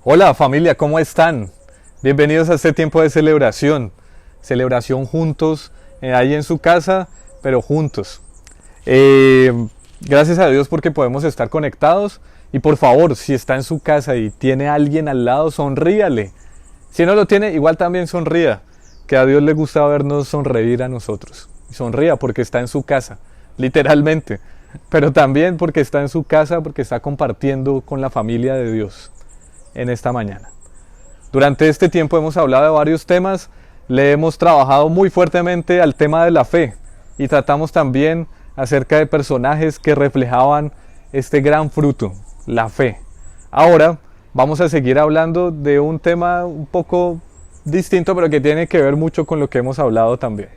Hola familia, ¿cómo están? Bienvenidos a este tiempo de celebración. Celebración juntos, ahí en su casa, pero juntos. Eh, Gracias a Dios porque podemos estar conectados. Y por favor, si está en su casa y tiene a alguien al lado, sonríale. Si no lo tiene, igual también sonría. Que a Dios le gusta vernos sonreír a nosotros. Y sonría porque está en su casa, literalmente. Pero también porque está en su casa, porque está compartiendo con la familia de Dios en esta mañana. Durante este tiempo hemos hablado de varios temas, le hemos trabajado muy fuertemente al tema de la fe y tratamos también acerca de personajes que reflejaban este gran fruto, la fe. Ahora vamos a seguir hablando de un tema un poco distinto, pero que tiene que ver mucho con lo que hemos hablado también.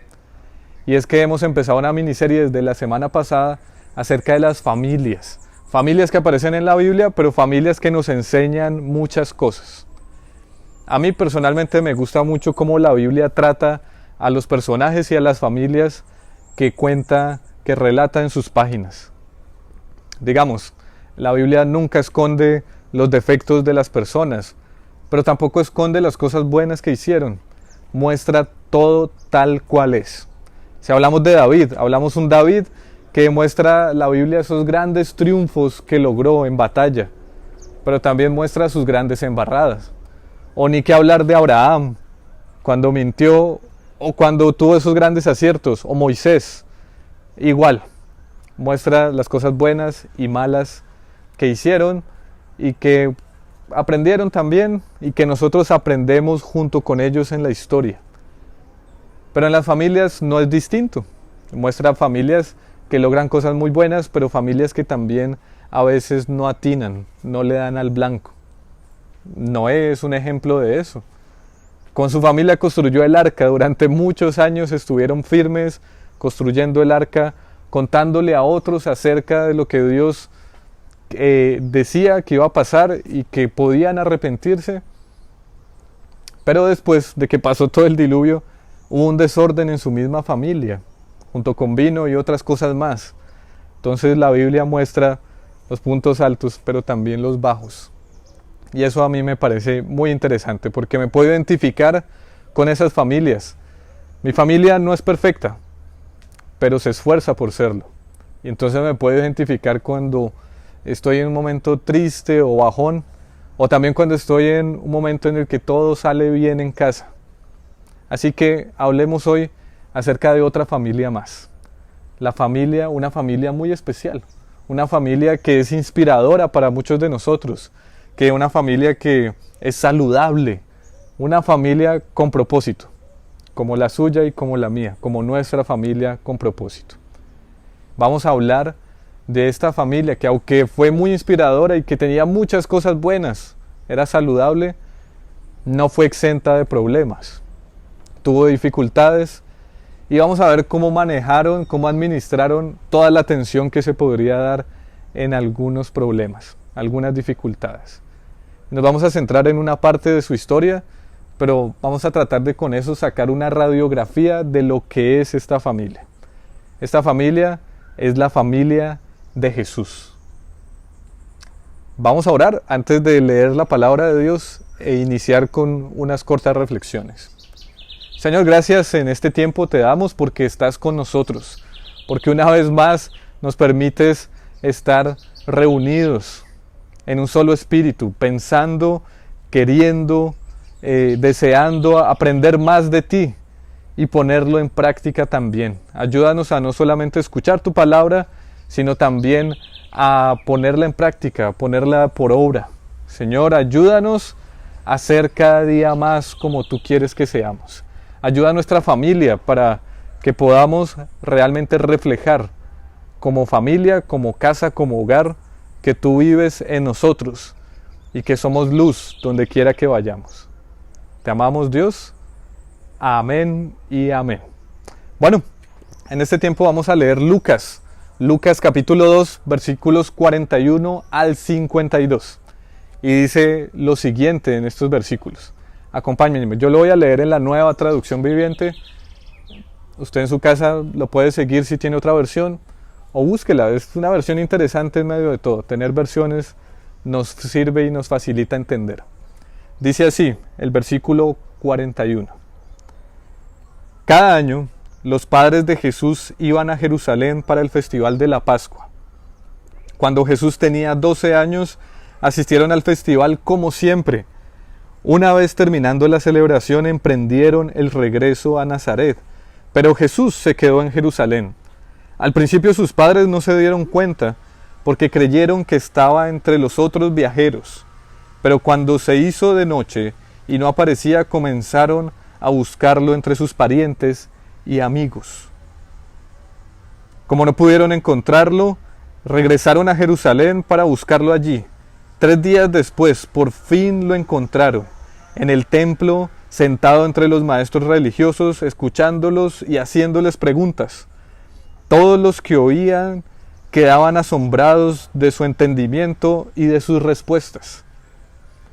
Y es que hemos empezado una miniserie desde la semana pasada acerca de las familias. Familias que aparecen en la Biblia, pero familias que nos enseñan muchas cosas. A mí personalmente me gusta mucho cómo la Biblia trata a los personajes y a las familias que cuenta, que relata en sus páginas. Digamos, la Biblia nunca esconde los defectos de las personas, pero tampoco esconde las cosas buenas que hicieron. Muestra todo tal cual es. Si hablamos de David, hablamos un David que muestra la Biblia esos grandes triunfos que logró en batalla, pero también muestra sus grandes embarradas. O ni que hablar de Abraham, cuando mintió o cuando tuvo esos grandes aciertos, o Moisés, igual, muestra las cosas buenas y malas que hicieron y que aprendieron también y que nosotros aprendemos junto con ellos en la historia. Pero en las familias no es distinto, muestra familias que logran cosas muy buenas, pero familias que también a veces no atinan, no le dan al blanco. Noé es un ejemplo de eso. Con su familia construyó el arca, durante muchos años estuvieron firmes construyendo el arca, contándole a otros acerca de lo que Dios decía que iba a pasar y que podían arrepentirse. Pero después de que pasó todo el diluvio, hubo un desorden en su misma familia, junto con vino y otras cosas más. Entonces la Biblia muestra los puntos altos, pero también los bajos. Y eso a mí me parece muy interesante, porque me puedo identificar con esas familias. Mi familia no es perfecta, pero se esfuerza por serlo. Y entonces me puedo identificar cuando estoy en un momento triste o bajón, o también cuando estoy en un momento en el que todo sale bien en casa. Así que hablemos hoy acerca de otra familia más. La familia, una familia muy especial, una familia que es inspiradora para muchos de nosotros, que una familia que es saludable, una familia con propósito, como la suya y como la mía, como nuestra familia con propósito. Vamos a hablar de esta familia que, aunque fue muy inspiradora y que tenía muchas cosas buenas, era saludable, no fue exenta de problemas. Tuvo dificultades y vamos a ver cómo manejaron, cómo administraron toda la tensión que se podría dar en algunos problemas, algunas dificultades. Nos vamos a centrar en una parte de su historia, pero vamos a tratar de con eso sacar una radiografía de lo que es esta familia. Esta familia es la familia de Jesús. Vamos a orar antes de leer la palabra de Dios e iniciar con unas cortas reflexiones. Señor, gracias en este tiempo te damos porque estás con nosotros, porque una vez más nos permites estar reunidos en un solo espíritu, pensando, queriendo, deseando aprender más de ti y ponerlo en práctica también. Ayúdanos a no solamente escuchar tu palabra, sino también a ponerla en práctica, ponerla por obra. Señor, ayúdanos a ser cada día más como tú quieres que seamos. Ayuda a nuestra familia para que podamos realmente reflejar como familia, como casa, como hogar, que tú vives en nosotros y que somos luz donde quiera que vayamos. Te amamos, Dios. Amén y amén. Bueno, en este tiempo vamos a leer Lucas capítulo 2, versículos 41 al 52. Y dice lo siguiente en estos versículos. Acompáñenme, yo lo voy a leer en la Nueva Traducción Viviente. Usted en su casa lo puede seguir si tiene otra versión, o búsquela, es una versión interesante en medio de todo. Tener versiones nos sirve y nos facilita entender. Dice así, el versículo 41. Cada año, los padres de Jesús iban a Jerusalén para el festival de la Pascua. Cuando Jesús tenía 12 años, asistieron al festival como siempre. Una vez terminando la celebración, emprendieron el regreso a Nazaret, pero Jesús se quedó en Jerusalén. Al principio sus padres no se dieron cuenta, porque creyeron que estaba entre los otros viajeros. Pero cuando se hizo de noche y no aparecía, comenzaron a buscarlo entre sus parientes y amigos. Como no pudieron encontrarlo, regresaron a Jerusalén para buscarlo allí. 3 días después, por fin lo encontraron, en el templo, sentado entre los maestros religiosos, escuchándolos y haciéndoles preguntas. Todos los que oían quedaban asombrados de su entendimiento y de sus respuestas.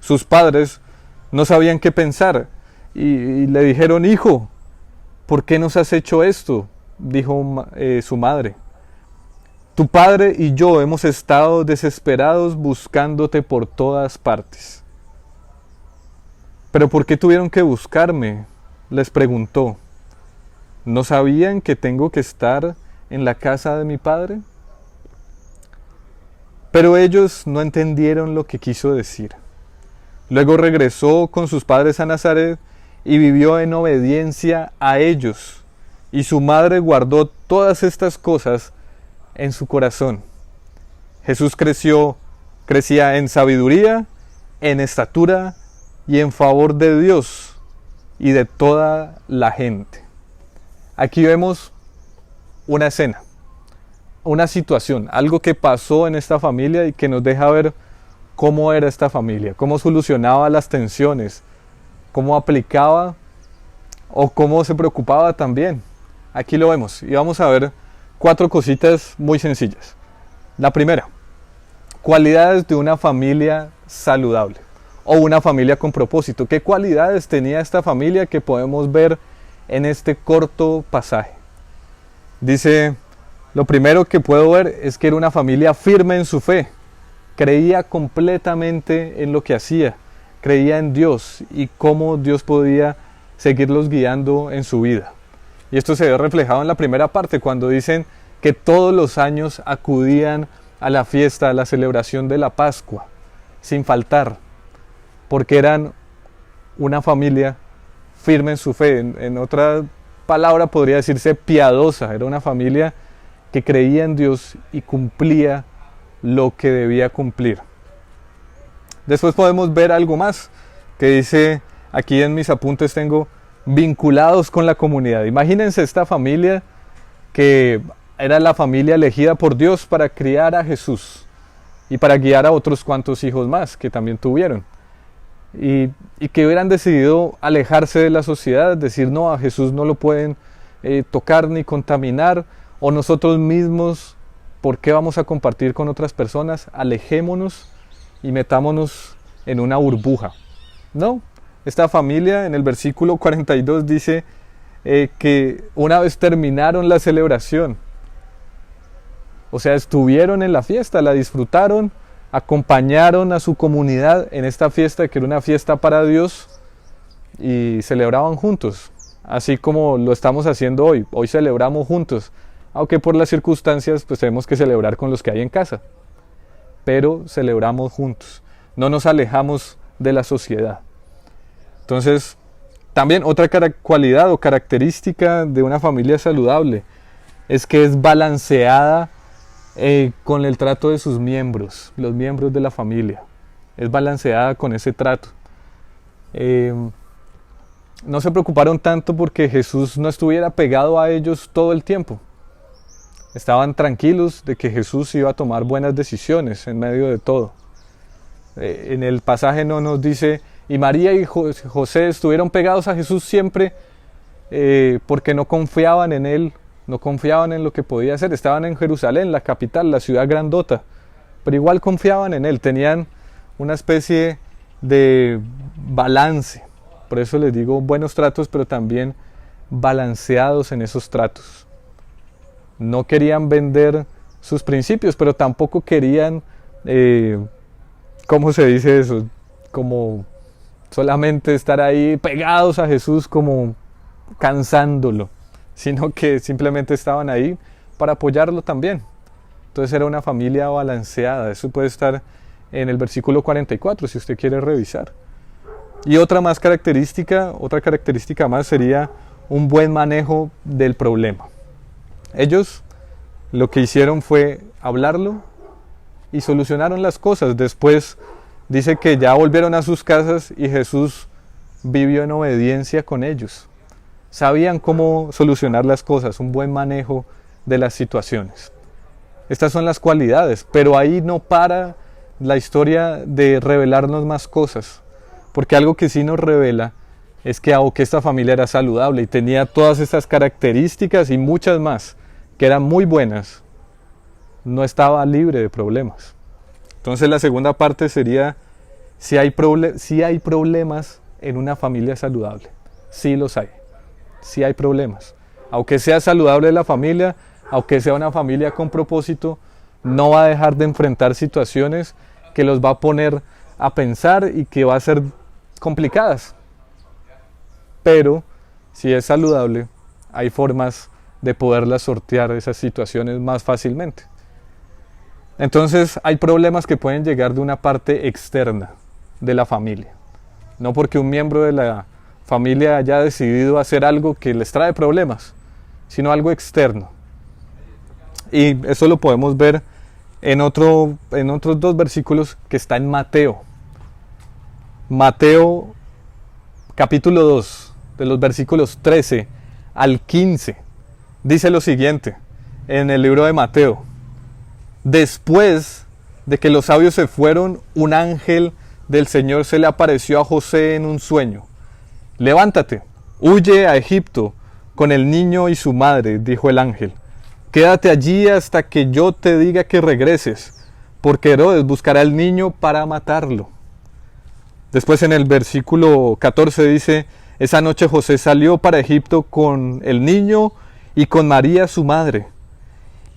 Sus padres no sabían qué pensar y le dijeron: «Hijo, ¿por qué nos has hecho esto?», dijo su madre. «Tu padre y yo hemos estado desesperados buscándote por todas partes». «¿Pero por qué tuvieron que buscarme?», les preguntó. «¿No sabían que tengo que estar en la casa de mi padre?». Pero ellos no entendieron lo que quiso decir. Luego regresó con sus padres a Nazaret y vivió en obediencia a ellos. Y su madre guardó todas estas cosas en su corazón. Jesús crecía en sabiduría, en estatura y en favor de Dios y de toda la gente. Aquí vemos una escena, una situación, algo que pasó en esta familia y que nos deja ver cómo era esta familia, cómo solucionaba las tensiones, cómo aplicaba o cómo se preocupaba también. Aquí lo vemos y vamos a ver 4 cositas muy sencillas. La primera, cualidades de una familia saludable o una familia con propósito. ¿Qué cualidades tenía esta familia que podemos ver en este corto pasaje? Dice, lo primero que puedo ver es que era una familia firme en su fe. Creía completamente en lo que hacía, creía en Dios y cómo Dios podía seguirlos guiando en su vida. Y esto se ve reflejado en la primera parte, cuando dicen que todos los años acudían a la fiesta, a la celebración de la Pascua, sin faltar, porque eran una familia firme en su fe. En otra palabra podría decirse piadosa. Era una familia que creía en Dios y cumplía lo que debía cumplir. Después podemos ver algo más que dice, aquí en mis apuntes tengo, vinculados con la comunidad. Imagínense esta familia que era la familia elegida por Dios para criar a Jesús y para guiar a otros cuantos hijos más que también tuvieron. Y que hubieran decidido alejarse de la sociedad, decir no, a Jesús no lo pueden tocar ni contaminar, o nosotros mismos, ¿por qué vamos a compartir con otras personas? Alejémonos y metámonos en una burbuja. No, esta familia en el versículo 42 dice que una vez terminaron la celebración, o sea, estuvieron en la fiesta, la disfrutaron, acompañaron a su comunidad en esta fiesta que era una fiesta para Dios y celebraban juntos, así como lo estamos haciendo hoy. Hoy celebramos juntos, aunque por las circunstancias pues tenemos que celebrar con los que hay en casa, pero celebramos juntos, no nos alejamos de la sociedad. Entonces, también otra cualidad o característica de una familia saludable es que es balanceada con el trato de sus miembros, los miembros de la familia. Es balanceada con ese trato. No se preocuparon tanto porque Jesús no estuviera pegado a ellos todo el tiempo. Estaban tranquilos de que Jesús iba a tomar buenas decisiones en medio de todo. En el pasaje no nos dice, y María y José estuvieron pegados a Jesús siempre porque no confiaban en Él, no confiaban en lo que podía hacer. Estaban en Jerusalén, la capital, la ciudad grandota, pero igual confiaban en Él, tenían una especie de balance. Por eso les digo buenos tratos, pero también balanceados en esos tratos. No querían vender sus principios, pero tampoco querían, ¿cómo se dice eso? Como solamente estar ahí pegados a Jesús como cansándolo, sino que simplemente estaban ahí para apoyarlo también. Entonces era una familia balanceada. Eso puede estar en el versículo 44 si usted quiere revisar. Y otra característica más sería un buen manejo del problema. Ellos lo que hicieron fue hablarlo y solucionaron las cosas. Después dice que ya volvieron a sus casas y Jesús vivió en obediencia con ellos. Sabían cómo solucionar las cosas, un buen manejo de las situaciones. Estas son las cualidades, pero ahí no para la historia de revelarnos más cosas, porque algo que sí nos revela es que aunque esta familia era saludable y tenía todas estas características y muchas más que eran muy buenas, no estaba libre de problemas. Entonces la segunda parte sería si hay problemas en una familia saludable. Sí los hay. Sí hay problemas. Aunque sea saludable la familia, aunque sea una familia con propósito, no va a dejar de enfrentar situaciones que los va a poner a pensar y que va a ser complicadas. Pero si es saludable, hay formas de poderlas sortear esas situaciones más fácilmente. Entonces hay problemas que pueden llegar de una parte externa de la familia. No porque un miembro de la familia haya decidido hacer algo que les trae problemas, sino algo externo. Y eso lo podemos ver en otros dos versículos que está en Mateo. Mateo capítulo 2, de los versículos 13 al 15, dice lo siguiente en el libro de Mateo. Después de que los sabios se fueron, un ángel del Señor se le apareció a José en un sueño. Levántate, huye a Egipto con el niño y su madre, dijo el ángel. Quédate allí hasta que yo te diga que regreses, porque Herodes buscará al niño para matarlo. Después en el versículo 14 dice, esa noche José salió para Egipto con el niño y con María su madre.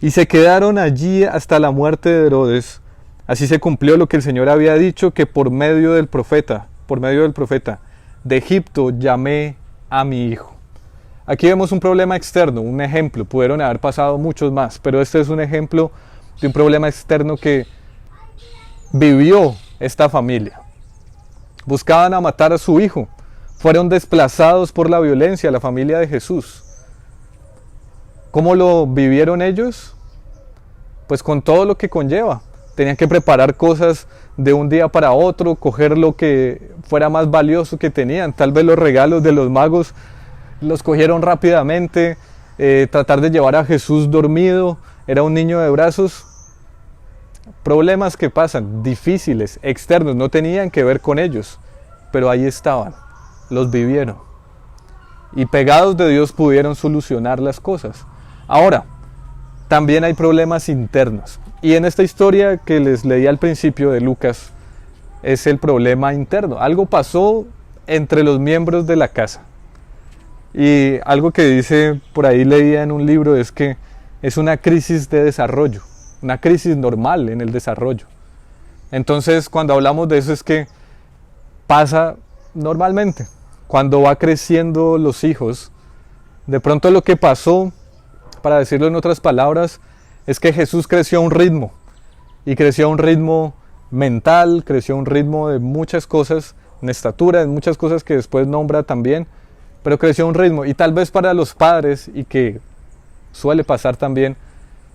Y se quedaron allí hasta la muerte de Herodes. Así se cumplió lo que el Señor había dicho, que por medio del profeta, de Egipto llamé a mi hijo. Aquí vemos un problema externo, un ejemplo. Pudieron haber pasado muchos más, pero este es un ejemplo de un problema externo que vivió esta familia. Buscaban a matar a su hijo. Fueron desplazados por la violencia, la familia de Jesús. ¿Cómo lo vivieron ellos? Pues con todo lo que conlleva. Tenían que preparar cosas de un día para otro, coger lo que fuera más valioso que tenían. Tal vez los regalos de los magos los cogieron rápidamente. Tratar de llevar a Jesús dormido. Era un niño de brazos. Problemas que pasan, difíciles, externos, no tenían que ver con ellos. Pero ahí estaban, los vivieron. Y pegados de Dios pudieron solucionar las cosas. Ahora, también hay problemas internos. Y en esta historia que les leí al principio de Lucas, es el problema interno. Algo pasó entre los miembros de la casa. Y algo que dice, por ahí leía en un libro, es que es una crisis de desarrollo. Una crisis normal en el desarrollo. Entonces, cuando hablamos de eso es que pasa normalmente. Cuando va creciendo los hijos, de pronto lo que pasó, para decirlo en otras palabras, es que Jesús creció a un ritmo, y creció a un ritmo mental, creció a un ritmo de muchas cosas, en estatura, en muchas cosas que después nombra también, pero creció a un ritmo, y tal vez para los padres, y que suele pasar también,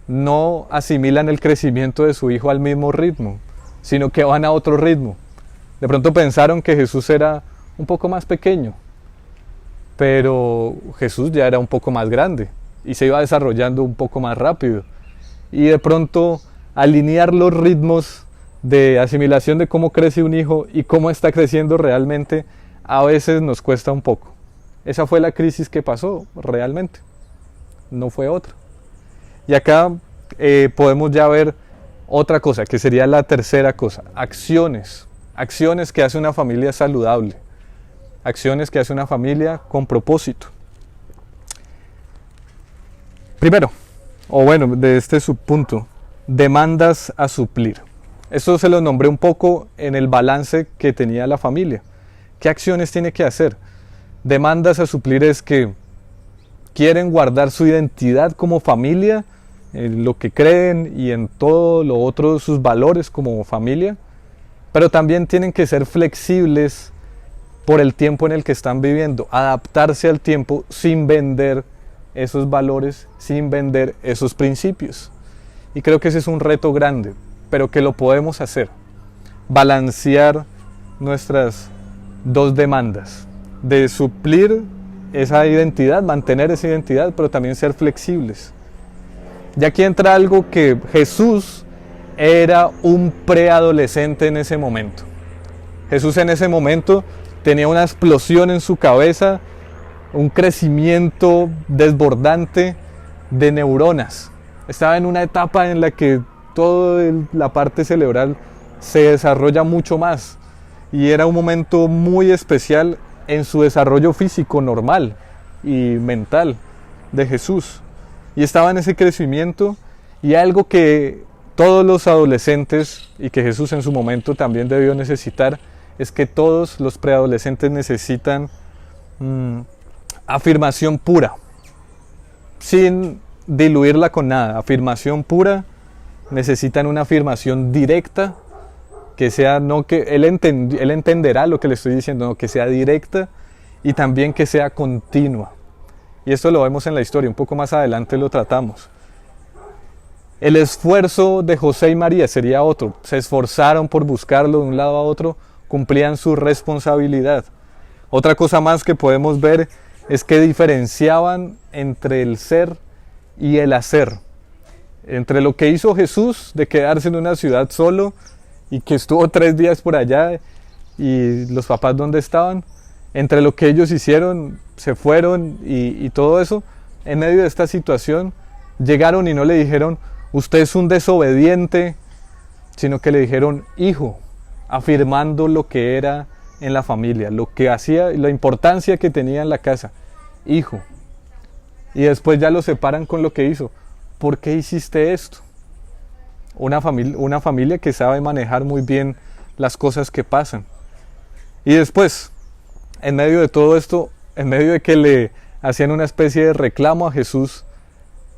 no asimilan el crecimiento de su hijo al mismo ritmo, sino que van a otro ritmo. De pronto pensaron que Jesús era un poco más pequeño, pero Jesús ya era un poco más grande y se iba desarrollando un poco más rápido. Y de pronto alinear los ritmos de asimilación de cómo crece un hijo y cómo está creciendo realmente, a veces nos cuesta un poco. Esa fue la crisis que pasó realmente, no fue otra. Y acá podemos ya ver otra cosa, que sería la tercera cosa, acciones que hace una familia saludable, acciones que hace una familia con propósito. Primero, de este subpunto, demandas a suplir. Esto se lo nombré un poco en el balance que tenía la familia, ¿Qué acciones tiene que hacer? Demandas a suplir es que quieren guardar su identidad como familia, en lo que creen y en todo lo otro, sus valores como familia, pero también tienen que ser flexibles por el tiempo en el que están viviendo, adaptarse al tiempo sin vender esos valores, sin vender esos principios. Y creo que ese es un reto grande, pero que lo podemos hacer. Balancear nuestras dos demandas, de suplir esa identidad, mantener esa identidad, pero también ser flexibles. Y aquí entra algo que Jesús era un preadolescente en ese momento. Jesús en ese momento tenía una explosión en su cabeza, un crecimiento desbordante de neuronas. Estaba en una etapa en la que toda la parte cerebral se desarrolla mucho más. Y era un momento muy especial en su desarrollo físico normal y mental de Jesús. Y estaba en ese crecimiento, y algo que todos los adolescentes, y que Jesús en su momento también debió necesitar, es que todos los preadolescentes necesitan afirmación pura, sin diluirla con nada. Afirmación pura, necesitan una afirmación directa, que sea, no que él entenderá lo que le estoy diciendo, no, que sea directa y también que sea continua. Y esto lo vemos en la historia, un poco más adelante lo tratamos. El esfuerzo de José y María sería otro. Se esforzaron por buscarlo de un lado a otro, cumplían su responsabilidad. Otra cosa más que podemos ver es que diferenciaban entre el ser y el hacer. Entre lo que hizo Jesús de quedarse en una ciudad solo y que estuvo 3 días por allá y los papás ¿dónde estaban? Entre lo que ellos hicieron, se fueron y todo eso, en medio de esta situación llegaron y no le dijeron usted es un desobediente, sino que le dijeron hijo, afirmando lo que era en la familia, lo que hacía, la importancia que tenía en la casa, hijo. Y después ya lo separan con lo que hizo. ¿Por qué hiciste esto? Una familia que sabe manejar muy bien las cosas que pasan. Y después, en medio de todo esto, en medio de que le hacían una especie de reclamo a Jesús,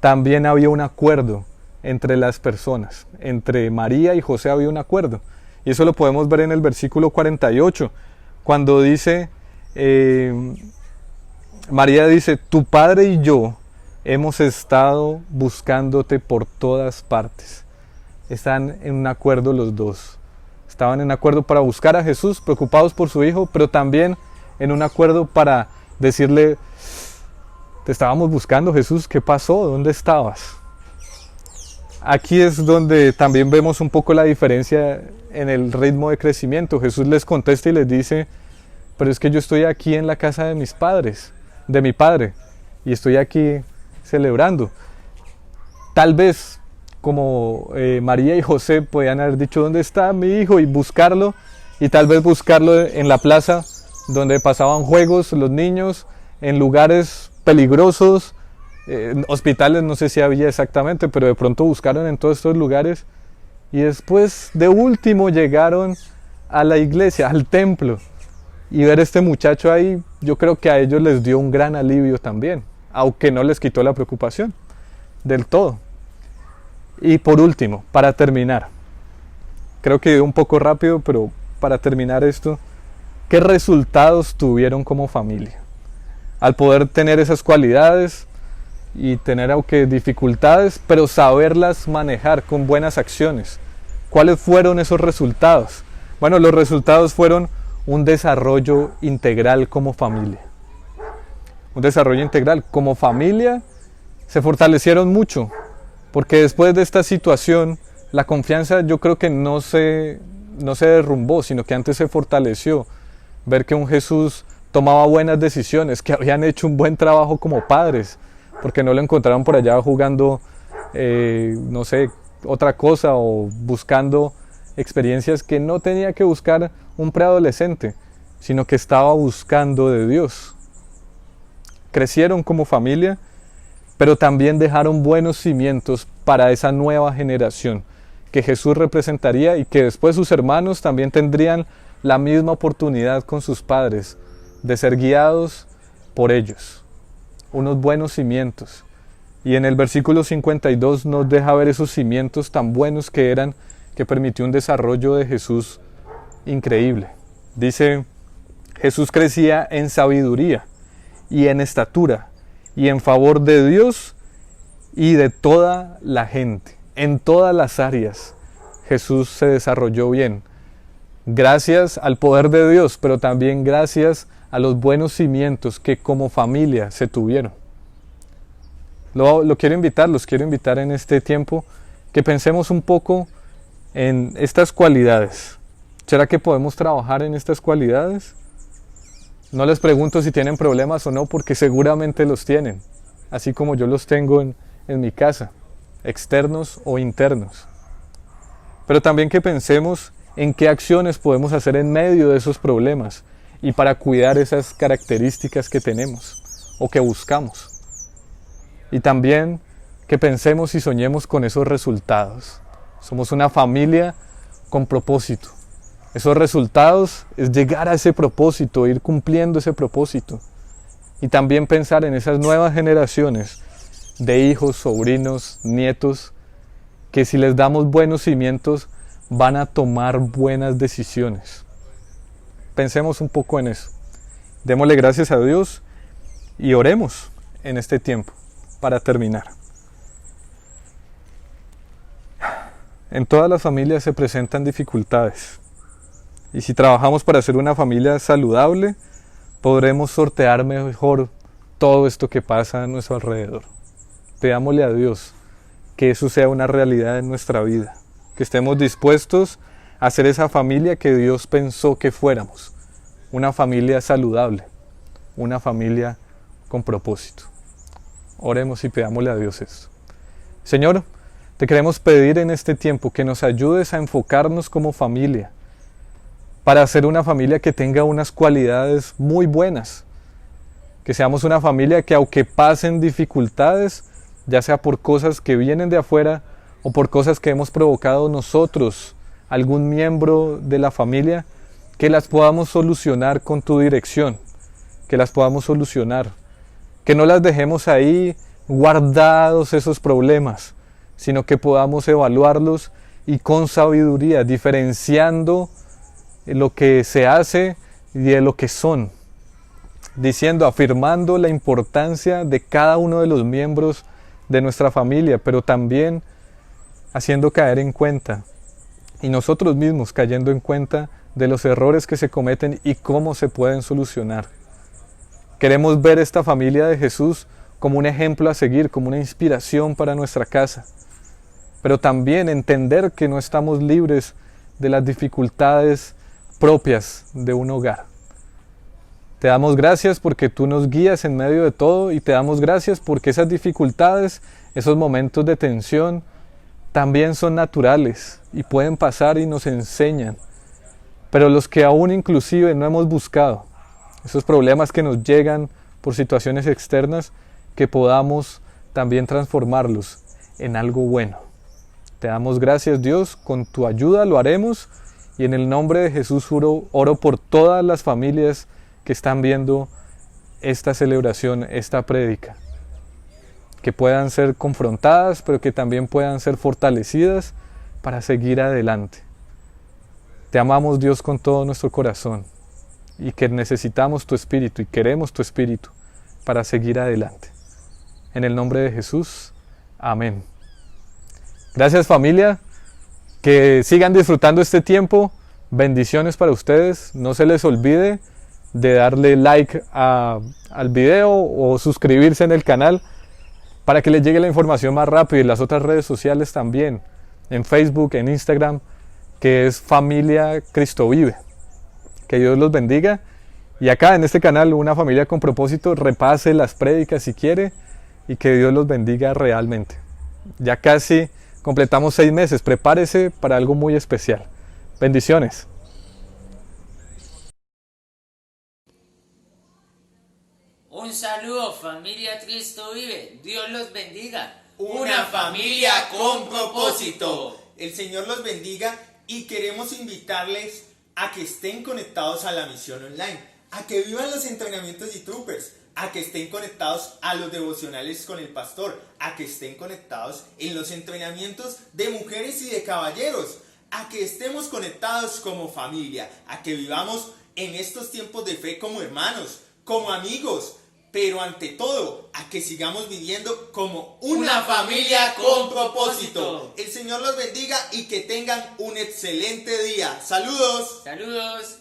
también había un acuerdo entre las personas. Entre María y José había un acuerdo. Y eso lo podemos ver en el versículo 48, cuando dice, María dice, tu padre y yo hemos estado buscándote por todas partes. Están en un acuerdo los dos. Estaban en acuerdo para buscar a Jesús, preocupados por su hijo, pero también en un acuerdo para decirle, te estábamos buscando Jesús, ¿qué pasó? ¿Dónde estabas? Aquí es donde también vemos un poco la diferencia en el ritmo de crecimiento. Jesús les contesta y les dice, pero es que yo estoy aquí en la casa de mis padres, de mi padre, y estoy aquí celebrando. Tal vez como María y José podían haber dicho ¿dónde está mi hijo? Y buscarlo, y tal vez buscarlo en la plaza donde pasaban juegos los niños, en lugares peligrosos, hospitales no sé si había exactamente, pero de pronto buscaron en todos estos lugares, y después de último llegaron a la iglesia, al templo, y ver a este muchacho ahí, yo creo que a ellos les dio un gran alivio también, aunque no les quitó la preocupación del todo. Y por último, para terminar, creo que un poco rápido, pero para terminar esto, ¿qué resultados tuvieron como familia? Al poder tener esas cualidades y tener aunque dificultades, pero saberlas manejar con buenas acciones. ¿Cuáles fueron esos resultados? Bueno, los resultados fueron un desarrollo integral como familia. Un desarrollo integral como familia se fortalecieron mucho, porque después de esta situación, la confianza yo creo que no se derrumbó, sino que antes se fortaleció. Ver que un Jesús tomaba buenas decisiones, que habían hecho un buen trabajo como padres, porque no lo encontraron por allá jugando, no sé, otra cosa o buscando experiencias que no tenía que buscar un preadolescente, sino que estaba buscando de Dios. Crecieron como familia, pero también dejaron buenos cimientos para esa nueva generación que Jesús representaría y que después sus hermanos también tendrían la misma oportunidad con sus padres de ser guiados por ellos. Unos buenos cimientos. Y en el versículo 52 nos deja ver esos cimientos tan buenos que eran, que permitió un desarrollo de Jesús increíble. Dice, Jesús crecía en sabiduría y en estatura y en favor de Dios y de toda la gente. En todas las áreas Jesús se desarrolló bien. Gracias al poder de Dios, pero también gracias a los buenos cimientos que como familia se tuvieron. Los quiero invitar en este tiempo que pensemos un poco en estas cualidades. ¿Será que podemos trabajar en estas cualidades? No les pregunto si tienen problemas o no, porque seguramente los tienen, así como yo los tengo en mi casa, externos o internos. Pero también que pensemos en qué acciones podemos hacer en medio de esos problemas y para cuidar esas características que tenemos o que buscamos. Y también que pensemos y soñemos con esos resultados. Somos una familia con propósito. Esos resultados es llegar a ese propósito, ir cumpliendo ese propósito. Y también pensar en esas nuevas generaciones de hijos, sobrinos, nietos, que si les damos buenos cimientos van a tomar buenas decisiones. Pensemos un poco en eso. Démosle gracias a Dios y oremos en este tiempo para terminar. En todas las familias se presentan dificultades. Y si trabajamos para ser una familia saludable, podremos sortear mejor todo esto que pasa a nuestro alrededor. Pidámosle a Dios que eso sea una realidad en nuestra vida, que estemos dispuestos a ser esa familia que Dios pensó que fuéramos, una familia saludable, una familia con propósito. Oremos y pidámosle a Dios esto. Señor, te queremos pedir en este tiempo que nos ayudes a enfocarnos como familia, para ser una familia que tenga unas cualidades muy buenas, que seamos una familia que aunque pasen dificultades, ya sea por cosas que vienen de afuera o por cosas que hemos provocado nosotros, algún miembro de la familia, que las podamos solucionar con tu dirección, que las podamos solucionar, que no las dejemos ahí guardados esos problemas, sino que podamos evaluarlos y con sabiduría, diferenciando lo que se hace y de lo que son, diciendo, afirmando la importancia de cada uno de los miembros de nuestra familia, pero también haciendo caer en cuenta, y nosotros mismos cayendo en cuenta de los errores que se cometen y cómo se pueden solucionar. Queremos ver esta familia de Jesús como un ejemplo a seguir, como una inspiración para nuestra casa, pero también entender que no estamos libres de las dificultades propias de un hogar. Te damos gracias porque tú nos guías en medio de todo y te damos gracias porque esas dificultades, esos momentos de tensión también son naturales y pueden pasar y nos enseñan. Pero los que aún inclusive no hemos buscado, esos problemas que nos llegan por situaciones externas, que podamos también transformarlos en algo bueno. Te damos gracias, Dios, con tu ayuda lo haremos y en el nombre de Jesús oro por todas las familias que están viendo esta celebración, esta prédica, que puedan ser confrontadas, pero que también puedan ser fortalecidas para seguir adelante. Te amamos, Dios, con todo nuestro corazón y que necesitamos tu Espíritu y queremos tu Espíritu para seguir adelante. En el nombre de Jesús, amén. Gracias, familia, que sigan disfrutando este tiempo. Bendiciones para ustedes. No se les olvide de darle like al video o suscribirse en el canal para que les llegue la información más rápido, y las otras redes sociales también, en Facebook, en Instagram, que es Familia Cristo Vive. Que Dios los bendiga. Y acá en este canal, Una Familia con Propósito, repase las prédicas si quiere y que Dios los bendiga realmente. Ya casi completamos 6 meses, prepárese para algo muy especial. Bendiciones. Un saludo, familia Cristo Vive. Dios los bendiga. Una familia con propósito. El Señor los bendiga y queremos invitarles a que estén conectados a la misión online, a que vivan los entrenamientos de Troopers, a que estén conectados a los devocionales con el pastor, a que estén conectados en los entrenamientos de mujeres y de caballeros, a que estemos conectados como familia, a que vivamos en estos tiempos de fe como hermanos, como amigos, pero ante todo, a que sigamos viviendo como una familia con propósito. El Señor los bendiga y que tengan un excelente día. ¡Saludos! Saludos.